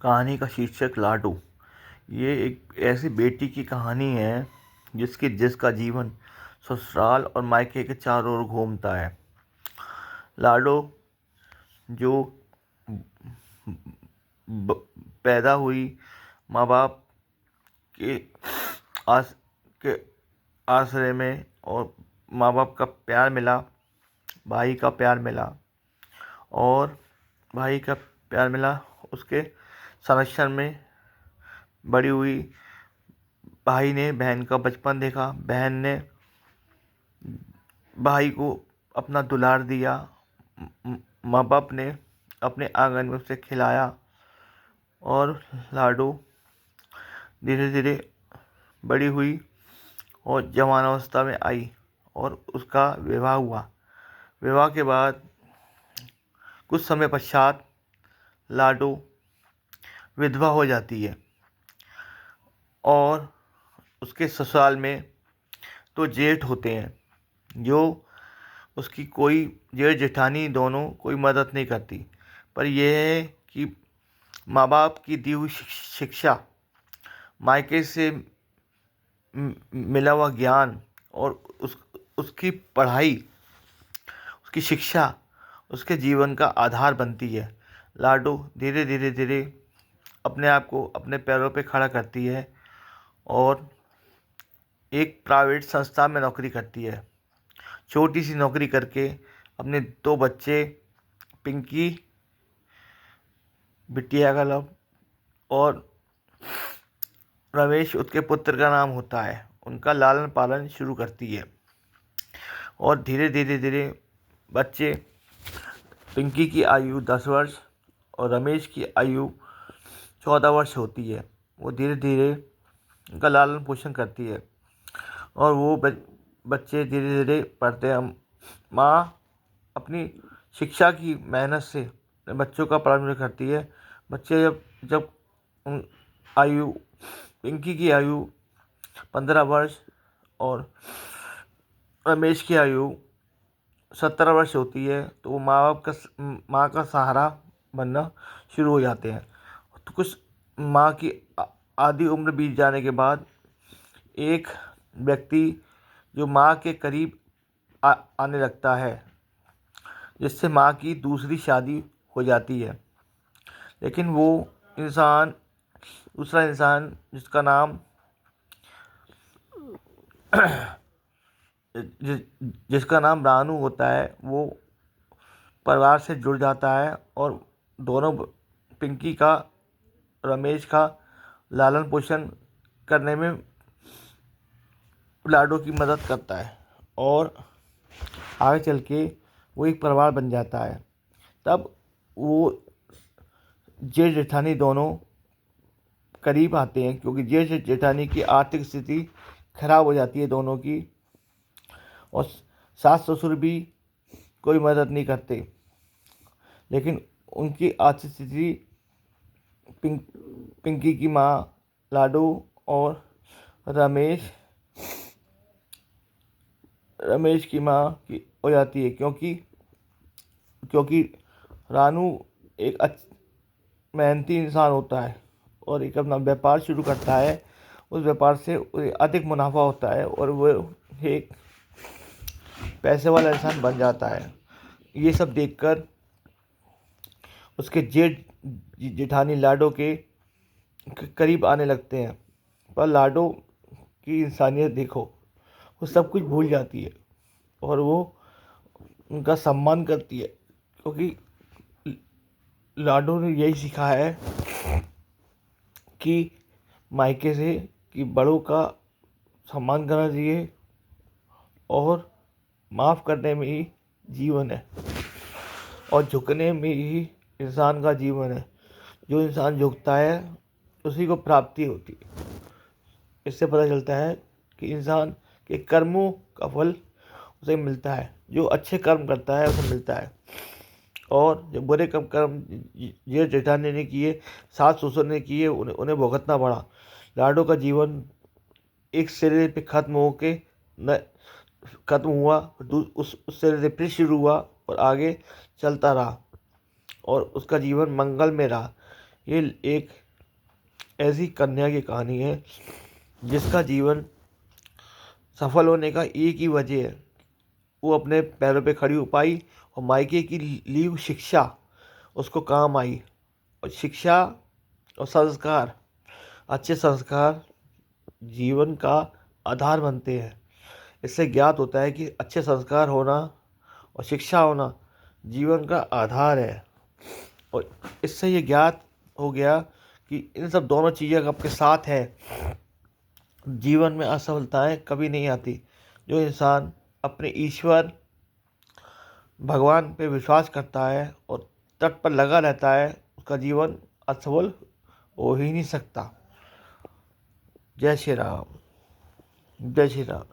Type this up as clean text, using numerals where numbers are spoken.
कहानी का शीर्षक लाडो। ये एक ऐसी बेटी की कहानी है जिसका जीवन ससुराल और मायके के चारों ओर घूमता है। लाडो जो ब- पैदा हुई माँ बाप के आस के आश्रय में, और माँ बाप का प्यार मिला, भाई का प्यार मिला, और भाई का प्यार मिला उसके संरक्षण में बड़ी हुई। भाई ने बहन का बचपन देखा, बहन ने भाई को अपना दुलार दिया, माँ बाप ने अपने आंगन में उसे खिलाया, और लाडो धीरे धीरे बड़ी हुई और जवानावस्था में आई और उसका विवाह हुआ। विवाह के बाद कुछ समय पश्चात लाडो विधवा हो जाती है, और उसके ससुराल में तो जेठ होते हैं जो उसकी कोई जेठ जेठानी दोनों कोई मदद नहीं करती। पर यह है कि माँ बाप की दी हुई शिक्षा, मायके से मिला हुआ ज्ञान, और उसकी पढ़ाई, उसकी शिक्षा उसके जीवन का आधार बनती है। लाडो धीरे धीरे धीरे अपने आप को अपने पैरों पे खड़ा करती है और एक प्राइवेट संस्था में नौकरी करती है। छोटी सी नौकरी करके अपने दो बच्चे, पिंकी, बिटिया का लव, और रमेश उसके पुत्र का नाम होता है, उनका लालन पालन शुरू करती है। और धीरे धीरे धीरे बच्चे, पिंकी की आयु 10 वर्ष और रमेश की आयु 14 वर्ष होती है। वो धीरे धीरे उनका लालन पोषण करती है और वो बच्चे धीरे धीरे पढ़ते हैं। माँ अपनी शिक्षा की मेहनत से बच्चों का पालन करती है। बच्चे जब जब उन आयु पिंकी की आयु 15 वर्ष और रमेश की आयु 17 वर्ष होती है, तो वो माँ का सहारा बनना शुरू हो जाते हैं। तो कुछ माँ की आधी उम्र बीत जाने के बाद एक व्यक्ति जो माँ के करीब आने लगता है, जिससे माँ की दूसरी शादी हो जाती है। लेकिन वो इंसान, दूसरा इंसान जिसका नाम जिसका नाम रानू होता है, वो परिवार से जुड़ जाता है और दोनों, पिंकी का, रमेश का लालन पोषण करने में लाडो की मदद करता है, और आगे चल के वो एक परिवार बन जाता है। तब वो जेठ जेठानी दोनों करीब आते हैं, क्योंकि जेठ जेठानी की आर्थिक स्थिति खराब हो जाती है दोनों की, और सास ससुर भी कोई मदद नहीं करते। लेकिन उनकी आर्थिक स्थिति पिंकी की माँ लाडो और रमेश रमेश की माँ की हो जाती है, क्योंकि क्योंकि रानू एक मेहनती इंसान होता है और एक अपना व्यापार शुरू करता है। उस व्यापार से उसे अधिक मुनाफा होता है और वो एक पैसे वाला इंसान बन जाता है। ये सब देखकर उसके जेठ जेठानी लाडो के करीब आने लगते हैं, पर लाडो की इंसानियत देखो, वो सब कुछ भूल जाती है और वो उनका सम्मान करती है, क्योंकि लाडो ने यही सीखा है कि मायके से कि बड़ों का सम्मान करना चाहिए और माफ़ करने में ही जीवन है, और झुकने में ही इंसान का जीवन है। जो इंसान झुकता है उसी को प्राप्ति होती है। इससे पता चलता है कि इंसान के कर्मों का फल उसे मिलता है, जो अच्छे कर्म करता है उसे मिलता है, और जो बुरे कर्म ये जेठानी ने किए, सास ससुर ने किए, उन्हें भुगतना पड़ा। लाडो का जीवन एक सिरे पे खत्म होके न खत्म हुआ, उस सिरे से फिर शुरू हुआ और आगे चलता रहा, और उसका जीवन मंगल में रहा। ये एक ऐसी कन्या की कहानी है जिसका जीवन सफल होने का एक ही वजह है, वो अपने पैरों पे खड़ी हो पाई और मायके की ली हुई शिक्षा उसको काम आई। और शिक्षा और संस्कार, अच्छे संस्कार जीवन का आधार बनते हैं। इससे ज्ञात होता है कि अच्छे संस्कार होना और शिक्षा होना जीवन का आधार है। और इससे ये ज्ञात हो गया कि इन सब दोनों चीज़ें अगर आपके साथ है, जीवन में असफलताएं कभी नहीं आती। जो इंसान अपने ईश्वर भगवान पे विश्वास करता है और तट पर लगा रहता है, उसका जीवन असफल हो ही नहीं सकता। जय श्री राम। जय श्री राम।